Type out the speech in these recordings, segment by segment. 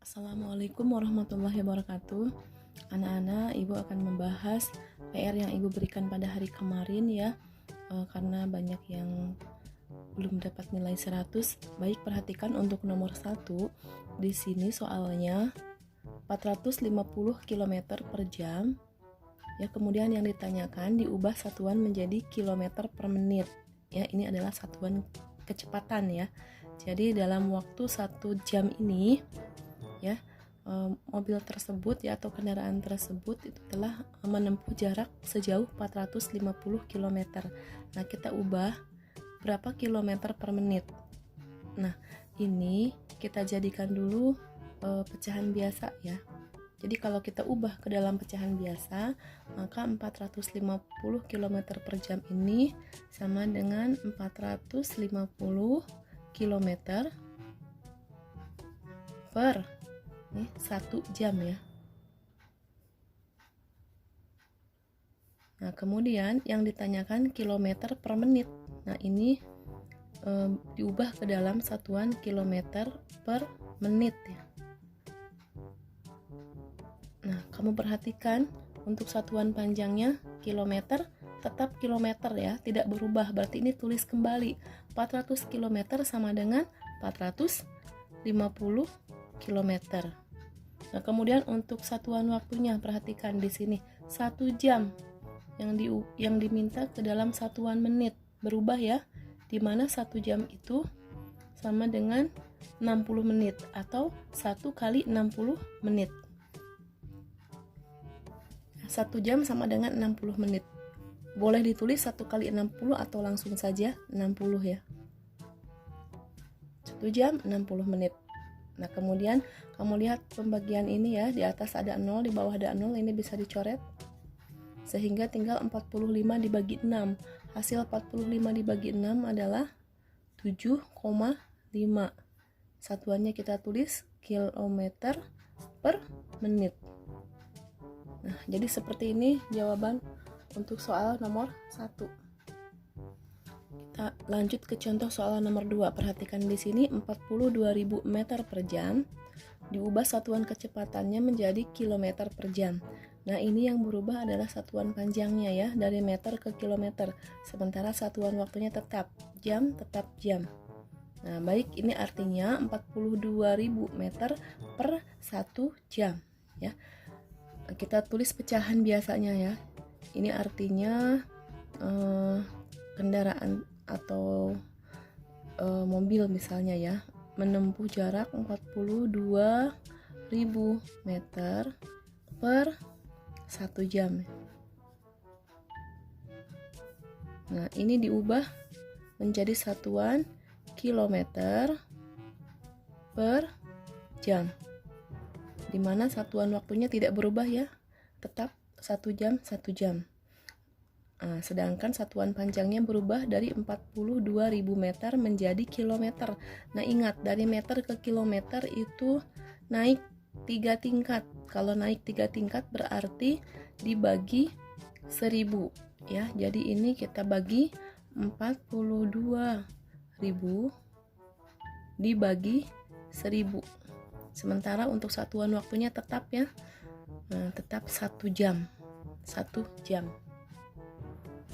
Assalamualaikum warahmatullahi wabarakatuh. Anak-anak, Ibu akan membahas PR yang Ibu berikan pada hari kemarin ya. Karena banyak yang belum dapat nilai 100. Baik, perhatikan untuk nomor 1. Di sini soalnya 450 km per jam. Ya, kemudian yang ditanyakan diubah satuan menjadi kilometer per menit. Ya, ini adalah satuan kecepatan ya. Jadi dalam waktu 1 jam ini ya, mobil tersebut ya atau kendaraan tersebut itu telah menempuh jarak sejauh 450 km. Nah, kita ubah berapa kilometer per menit. Nah, ini kita jadikan dulu pecahan biasa ya. Jadi kalau kita ubah ke dalam pecahan biasa, maka 450 km per jam ini sama dengan 450 km per 1 jam ya. Nah, kemudian yang ditanyakan kilometer per menit. Nah, ini diubah ke dalam satuan kilometer per menit ya. Nah, kamu perhatikan untuk satuan panjangnya kilometer tetap kilometer ya, tidak berubah. Berarti ini tulis kembali 400 km sama dengan 450 km. Nah, kemudian untuk satuan waktunya perhatikan di sini 1 jam yang diminta ke dalam satuan menit berubah ya, dimana 1 jam itu sama dengan 60 menit atau 1 kali 60 menit. 1 jam sama dengan 60 menit. Boleh ditulis 1 kali 60 atau langsung saja 60 ya. 1 jam 60 menit. Nah, kemudian kamu lihat pembagian ini ya, di atas ada 0, di bawah ada 0, ini bisa dicoret. Sehingga tinggal 45 dibagi 6. Hasil 45 dibagi 6 adalah 7,5. Satuannya kita tulis kilometer per menit. Nah, jadi seperti ini jawaban untuk soal nomor 1. Kita lanjut ke contoh soal nomor 2. Perhatikan di sini 42.000 meter per jam diubah satuan kecepatannya menjadi kilometer per jam. Nah, ini yang berubah adalah satuan panjangnya ya, dari meter ke kilometer. Sementara satuan waktunya tetap jam, tetap jam. Nah, baik, ini artinya 42.000 meter per 1 jam ya. Kita tulis pecahan biasanya ya. Ini artinya kendaraan atau mobil misalnya ya, menempuh jarak 42.000 meter per 1 jam. Nah, ini diubah menjadi satuan kilometer per jam, dimana satuan waktunya tidak berubah ya, tetap 1 jam 1 jam. Nah, sedangkan satuan panjangnya berubah dari 42.000 meter menjadi kilometer. Nah, ingat, dari meter ke kilometer itu naik 3 tingkat. Kalau naik 3 tingkat berarti dibagi 1000 ya. Jadi ini kita bagi 42.000 dibagi 1000. Sementara untuk satuan waktunya tetap ya, tetap 1 jam. 1 jam.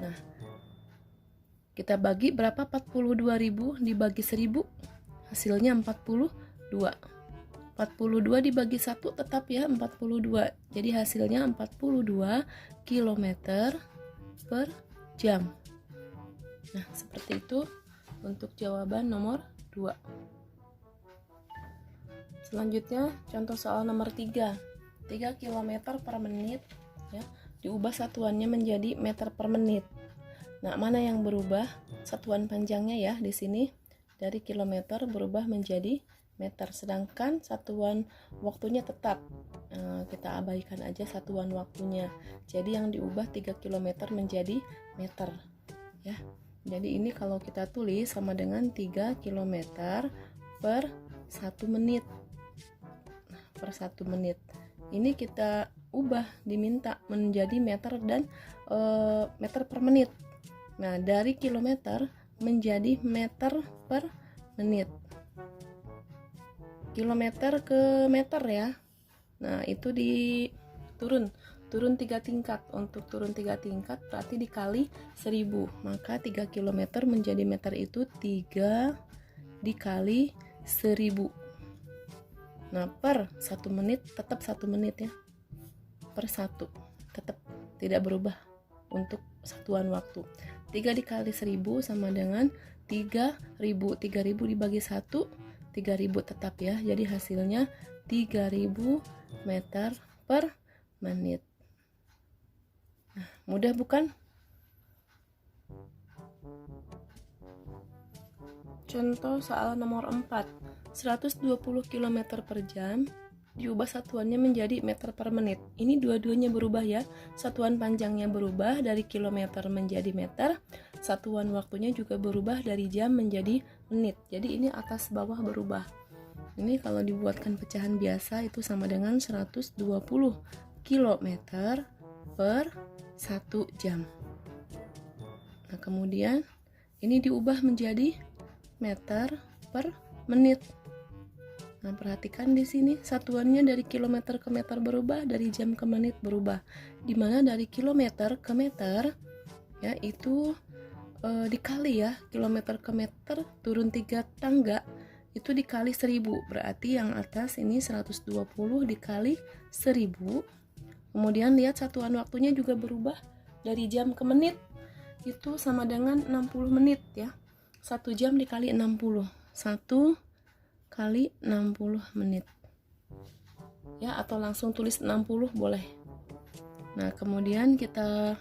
Nah, kita bagi berapa? 42.000 dibagi 1000, hasilnya 42. 42 dibagi 1 tetap ya 42. Jadi hasilnya 42 km per jam. Nah, seperti itu untuk jawaban nomor 2. Selanjutnya contoh soal nomor 3. 3 km per menit ya, diubah satuannya menjadi meter per menit. Nah, mana yang berubah? Satuan panjangnya ya, di sini dari kilometer berubah menjadi meter, sedangkan satuan waktunya tetap. Kita abaikan aja satuan waktunya. Jadi yang diubah 3 km menjadi meter ya. Jadi ini kalau kita tulis sama dengan 3 km per 1 menit. Nah, per 1 menit. Ini kita ubah, diminta menjadi meter dan meter per menit. Nah, dari kilometer menjadi meter per menit. kilometer ke meter ya. Nah, itu turun 3 tingkat. Untuk turun 3 tingkat berarti dikali 1000. Maka 3 km menjadi meter itu 3 dikali 1000. Nah, per 1 menit tetap 1 menit ya. Per 1 tetap tidak berubah untuk satuan waktu. 3 dikali 1000 sama dengan 3000. 3000 dibagi 1, 3000 tetap ya. Jadi hasilnya 3000 meter per menit. Nah, mudah bukan? Contoh soal nomor 4. 120 km per jam diubah satuannya menjadi meter per menit. Ini dua-duanya berubah ya. Satuan panjangnya berubah dari kilometer menjadi meter. Satuan waktunya juga berubah dari jam menjadi menit. Jadi ini atas bawah berubah. Ini kalau dibuatkan pecahan biasa itu sama dengan 120 km per 1 jam. Nah, kemudian ini diubah menjadi meter per menit. Nah, perhatikan di sini satuannya dari kilometer ke meter berubah, dari jam ke menit berubah. Dimana dari kilometer ke meter ya itu dikali ya, kilometer ke meter turun 3 tangga itu dikali 1000. Berarti yang atas ini 120 dikali 1000. Kemudian lihat satuan waktunya juga berubah dari jam ke menit. Itu sama dengan 60 menit ya. 1 jam dikali 60. 1 kali 60 menit. Ya, atau langsung tulis 60 boleh. Nah, kemudian kita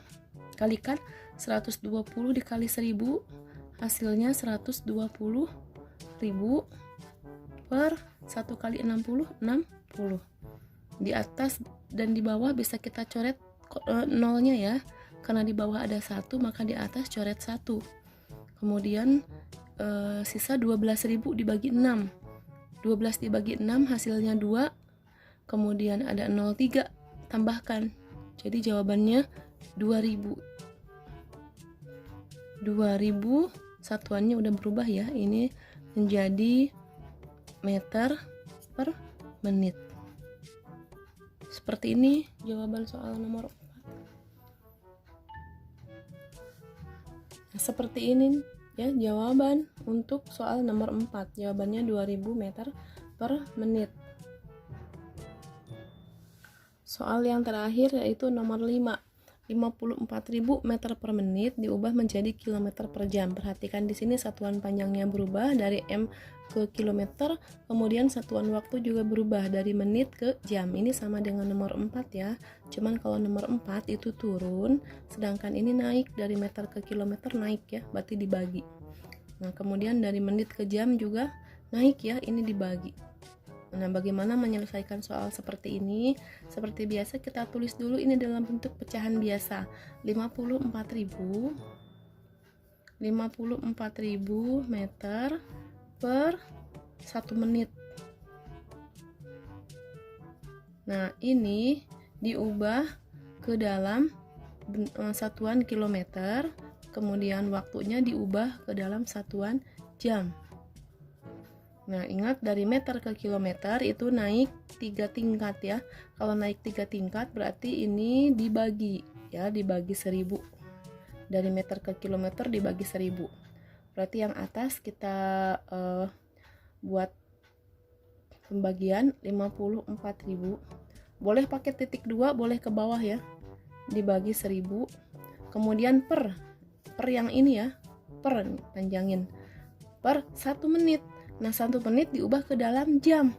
kalikan 120 dikali 1000, hasilnya 120.000 per 1 kali 60, 60. Di atas dan di bawah bisa kita coret nolnya ya. Karena di bawah ada 1, maka di atas coret 1. Kemudian sisa 12.000 dibagi 6. 12 dibagi 6 hasilnya 2. Kemudian ada 0,3 tambahkan. Jadi jawabannya 2000. 2000 satuannya udah berubah ya. Ini menjadi meter per menit. Seperti ini jawaban soal nomor 4. Seperti ini ya jawaban untuk soal nomor 4. Jawabannya 2000 meter per menit. Soal yang terakhir yaitu nomor 5. 54.000 meter per menit diubah menjadi kilometer per jam. Perhatikan di sini satuan panjangnya berubah dari m ke kilometer, kemudian satuan waktu juga berubah dari menit ke jam. Ini sama dengan nomor 4 ya. Cuman kalau nomor 4 itu turun, sedangkan ini naik dari meter ke kilometer naik ya, berarti dibagi. Nah, kemudian dari menit ke jam juga naik ya, ini dibagi. Nah, bagaimana menyelesaikan soal seperti ini? Seperti biasa kita tulis dulu ini dalam bentuk pecahan biasa. 54.000 meter per 1 menit. Nah, ini diubah ke dalam satuan kilometer, kemudian waktunya diubah ke dalam satuan jam. Nah, ingat dari meter ke kilometer itu naik 3 tingkat ya. Kalau naik 3 tingkat berarti ini dibagi ya, dibagi 1000. Dari meter ke kilometer dibagi 1000. Berarti yang atas kita buat pembagian 54.000. Boleh pakai titik 2, boleh ke bawah ya. Dibagi 1000. Kemudian per yang ini ya, per panjangin. Per 1 menit. Nah, 1 menit diubah ke dalam jam.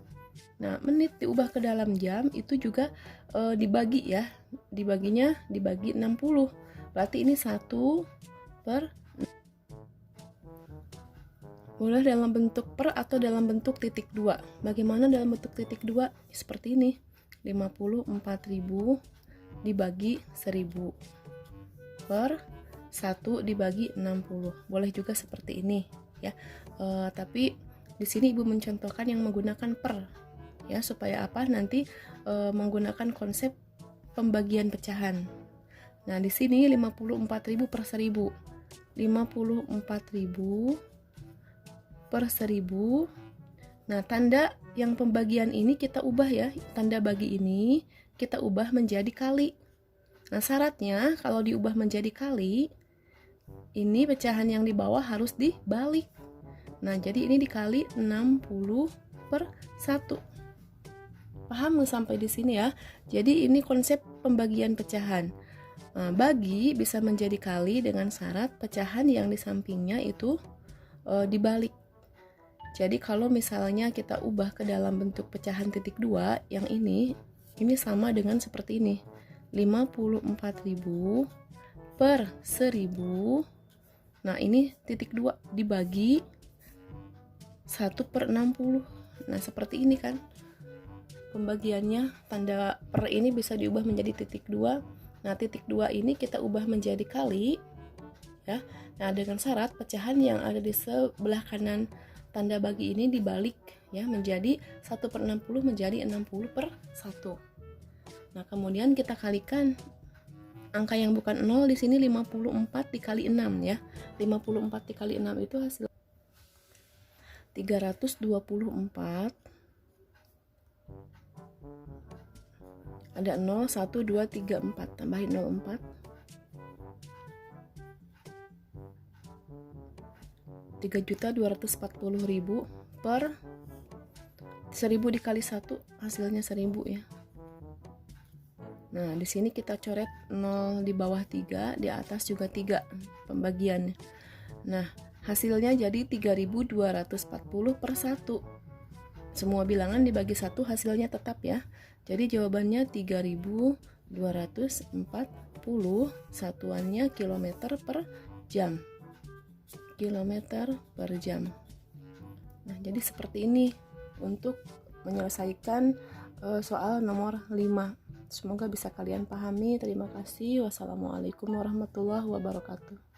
Nah, menit diubah ke dalam jam itu juga dibagi ya. Dibaginya dibagi 60. Berarti ini 1 per. Boleh dalam bentuk per atau dalam bentuk titik 2. Bagaimana dalam bentuk titik 2? Seperti ini. 54.000 dibagi 1000 per 1 dibagi 60. Boleh juga seperti ini ya. Tapi di sini Ibu mencontohkan yang menggunakan per ya, supaya apa? Nanti menggunakan konsep pembagian pecahan. Nah, di sini 54.000 per 1000. 54.000 per 1000. Nah, tanda yang pembagian ini kita ubah ya. Tanda bagi ini kita ubah menjadi kali. Nah, syaratnya kalau diubah menjadi kali, ini pecahan yang di bawah harus dibalik. Nah, jadi ini dikali 60/1. Paham nggak sampai di sini ya? Jadi ini konsep pembagian pecahan. Nah, bagi bisa menjadi kali dengan syarat pecahan yang di sampingnya itu dibalik. Jadi kalau misalnya kita ubah ke dalam bentuk pecahan titik 2, yang ini sama dengan seperti ini. 54.000 per 1000. Nah, ini titik 2 dibagi 1/60. Nah, seperti ini kan pembagiannya. Tanda per ini bisa diubah menjadi titik 2. Nah, titik 2 ini kita ubah menjadi kali ya. Nah, dengan syarat pecahan yang ada di sebelah kanan tanda bagi ini dibalik ya, menjadi 1/60 menjadi 60/1. Nah, kemudian kita kalikan angka yang bukan 0 di sini 54 dikali 6 ya. 54 dikali 6 itu hasil 324. Ada 0, 1, 2, 3, 4. Tambahin 0, 4. 3.240.000 per 1000 dikali 1 hasilnya 1000 ya. Nah, di sini kita coret 0 di bawah 3, di atas juga 3 pembagiannya. Nah, hasilnya jadi 3.240/1. Semua bilangan dibagi 1 hasilnya tetap ya. Jadi jawabannya 3.240, satuannya kilometer per jam. Kilometer per jam. Nah, jadi seperti ini untuk menyelesaikan soal nomor 5. Semoga bisa kalian pahami. Terima kasih. Wassalamualaikum warahmatullahi wabarakatuh.